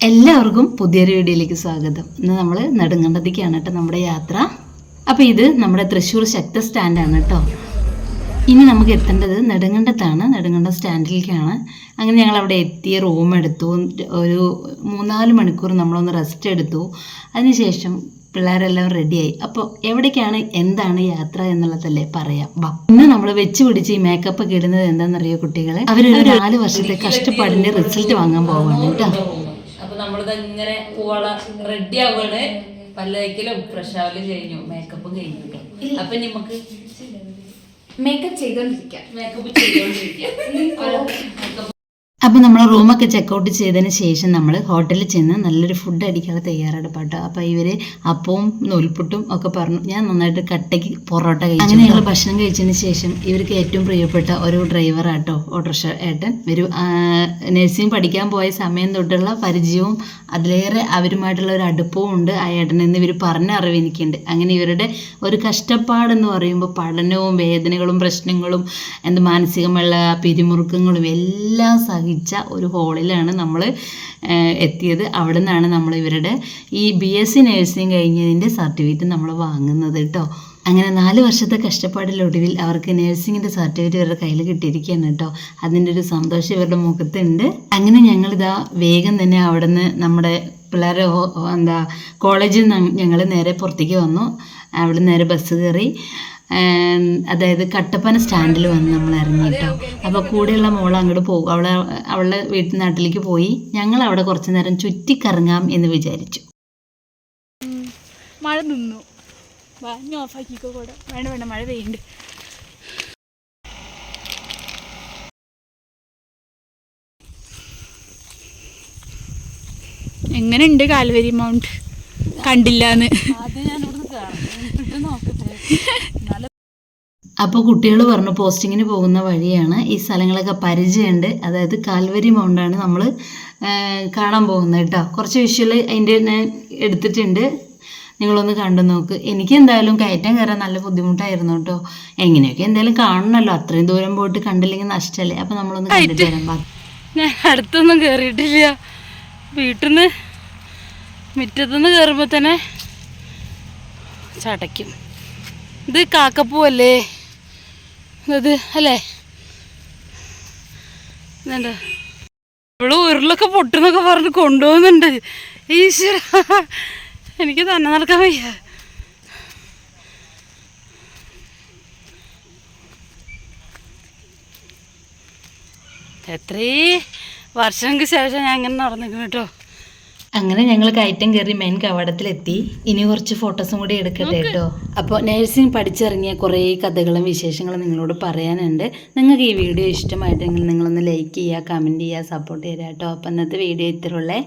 എല്ലാവർക്കും പുതിയൊരു വീഡിയോയിലേക്ക് സ്വാഗതം. ഇന്ന് നമ്മൾ നെടുങ്കണ്ടത്തേക്കാണ് കേട്ടോ നമ്മുടെ യാത്ര. അപ്പോൾ ഇത് നമ്മുടെ തൃശ്ശൂർ ശക്തി സ്റ്റാൻഡാണ് കേട്ടോ. ഇനി നമുക്ക് എത്തേണ്ടത് നെടുങ്കണ്ടത്താണ്, നെടുങ്കണ്ടം സ്റ്റാൻഡിലേക്കാണ്. അങ്ങനെ ഞങ്ങൾ അവിടെ എത്തി, റൂം എടുത്തു, ഒരു 3-4 മണിക്കൂർ നമ്മളൊന്ന് റെസ്റ്റ് എടുത്തു. അതിനുശേഷം പിള്ളേരെല്ലാം റെഡിയായി. അപ്പോൾ എവിടേക്കാണ് എന്താണ് യാത്ര എന്നുള്ളതല്ലേ പറയാം. ഇന്ന് നമ്മൾ വെച്ച് പിടിച്ച് ഈ മേക്കപ്പ് ഒക്കെ ഇടുന്നത് എന്താണെന്നറിയോ കുട്ടികളെ? അവരൊരു 4 വർഷത്തെ കഷ്ടപ്പാടിൻ്റെ റിസൾട്ട് വാങ്ങാൻ പോവാണ് കേട്ടോ. നമ്മളിത് ഇങ്ങനെ പോവാള റെഡി ആവുകയാണ്. പല്ലയ്ക്കലും പ്രഷാവലും കഴിഞ്ഞു, മേക്കപ്പും കഴിഞ്ഞു. അപ്പൊ നമുക്ക് മേക്കപ്പ് ചെയ്തോണ്ടിരിക്കാം. അപ്പോൾ നമ്മൾ റൂമൊക്കെ ചെക്കൗട്ട് ചെയ്തതിന് ശേഷം നമ്മൾ ഹോട്ടലിൽ ചെന്ന് നല്ലൊരു ഫുഡ് അടിക്കാതെ തയ്യാറെടുപ്പാട്ടോ. അപ്പോൾ ഇവർ അപ്പവും നൂൽപുട്ടും ഒക്കെ പറഞ്ഞു. ഞാൻ നന്നായിട്ട് കട്ടയ്ക്ക് പൊറോട്ട കഴിച്ചു. അങ്ങനെ ഞങ്ങൾ ഭക്ഷണം കഴിച്ചതിന് ശേഷം ഇവർക്ക് ഏറ്റവും പ്രിയപ്പെട്ട ഒരു ഡ്രൈവറാട്ടോ, ഓട്ടോറിക്ഷ ഏട്ടൻ. ഇവർ നഴ്സിംഗ് പഠിക്കാൻ പോയ സമയം തൊട്ടുള്ള പരിചയവും അതിലേറെ അവരുമായിട്ടുള്ള ഒരു അടുപ്പവും ഉണ്ട് ആ ഏട്ടനെന്ന് ഇവർ പറഞ്ഞ അറിവ് എനിക്കുണ്ട്. അങ്ങനെ ഇവരുടെ ഒരു കഷ്ടപ്പാടെന്ന് പറയുമ്പോൾ പഠനവും വേദനകളും പ്രശ്നങ്ങളും മാനസികമുള്ള പിരിമുറുക്കങ്ങളും എല്ലാം സഹിച്ച ഒരു ഹോളിലാണ് നമ്മൾ എത്തിയത്. അവിടെ നിന്നാണ് നമ്മൾ ഇവരുടെ ഈ BSc നഴ്സിംഗ് കഴിഞ്ഞതിൻ്റെ സർട്ടിഫിക്കറ്റ് നമ്മൾ വാങ്ങുന്നത് കേട്ടോ. അങ്ങനെ 4 വർഷത്തെ കഷ്ടപ്പാടിലൊടുവിൽ അവർക്ക് നഴ്സിങ്ങിൻ്റെ സർട്ടിഫിക്കറ്റ് ഇവരുടെ കയ്യിൽ കിട്ടിയിരിക്കുകയാണ് കേട്ടോ. അതിൻ്റെ ഒരു സന്തോഷം ഇവരുടെ മുഖത്തുണ്ട്. അങ്ങനെ ഞങ്ങളിതാ വേഗം തന്നെ അവിടെ നിന്ന് നമ്മുടെ പിള്ളേരെ കോളേജിൽ നിന്ന് ഞങ്ങൾ നേരെ പുറത്തേക്ക് വന്നു. അവിടെ നേരെ ബസ് കയറി, അതായത് കട്ടപ്പന സ്റ്റാൻഡിൽ വന്ന് നമ്മൾ ഇറങ്ങി കേട്ടോ. അപ്പോൾ കൂടെയുള്ള മോൾ അങ്ങോട്ട് പോകും, അവളുടെ നാട്ടിലേക്ക് പോയി. ഞങ്ങൾ അവിടെ കുറച്ച് നേരം ചുറ്റിക്കറങ്ങാം എന്ന് വിചാരിച്ചു. മഴ നിന്നു, ഓഫാക്കിക്കോ കൂടെ. വേണ്ട മഴ പെയ്യുന്നുണ്ട്. എങ്ങനെയുണ്ട് കാൽവരി മൗണ്ട്? കണ്ടില്ലാന്ന്. അപ്പോൾ കുട്ടികൾ പറഞ്ഞു പോസ്റ്റിങ്ങിന് പോകുന്ന വഴിയാണ്, ഈ സ്ഥലങ്ങളൊക്കെ പരിചയമുണ്ട്. അതായത് കാൽവരി മൗണ്ടാണ് നമ്മൾ കാണാൻ പോകുന്നത് കേട്ടോ. കുറച്ച് വിഷ്വൽ അതിൻ്റെ ഞാൻ എടുത്തിട്ടുണ്ട്, നിങ്ങളൊന്ന് കണ്ടു നോക്ക്. എനിക്ക് എന്തായാലും കയറ്റം കയറാൻ നല്ല ബുദ്ധിമുട്ടായിരുന്നു കേട്ടോ. എങ്ങനെയൊക്കെ എന്തായാലും കാണണമല്ലോ, അത്രയും ദൂരം പോയിട്ട് കണ്ടില്ലെങ്കിൽ നഷ്ടമല്ലേ. അപ്പോൾ നമ്മളൊന്ന് കണ്ടിട്ട് വരാം. ഞാൻ അടുത്തൊന്നും കയറിയിട്ടില്ല. വീട്ടിൽ നിന്ന് മുറ്റത്തുനിന്ന് കയറുമ്പോൾ തന്നെ ചടയ്ക്കും. ഇത് കാക്കപ്പൂവല്ലേ അത് അല്ലേ? എന്താ ഇവിടെ ഉരുളൊക്കെ പൊട്ടുന്നൊക്കെ പറഞ്ഞ് കൊണ്ടുപോകുന്നുണ്ട്. ഈശ്വര, എനിക്ക് തന്നെ നടക്കാൻ വയ്യ. എത്രയും വർഷങ്ങൾക്ക് ശേഷം ഞാൻ ഇങ്ങനെ നടന്നിരിക്കുന്നു കേട്ടോ. അങ്ങനെ ഞങ്ങൾ കയറ്റം കയറി മെയിൻ കവാടത്തിലെത്തി. ഇനി കുറച്ച് ഫോട്ടോസും കൂടി എടുക്കട്ടെ കേട്ടോ. അപ്പോൾ നഴ്സിംഗ് പഠിച്ചിറങ്ങിയ കുറേ കഥകളും വിശേഷങ്ങളും നിങ്ങളോട് പറയാനുണ്ട്. നിങ്ങൾക്ക് ഈ വീഡിയോ ഇഷ്ടമായിട്ടെങ്കിൽ നിങ്ങളൊന്ന് ലൈക്ക് ചെയ്യുക, കമൻറ്റ് ചെയ്യുക, സപ്പോർട്ട് ചെയ്യുക കേട്ടോ. അപ്പോൾ ഇന്നത്തെ വീഡിയോ ഇത്രയുള്ളേ.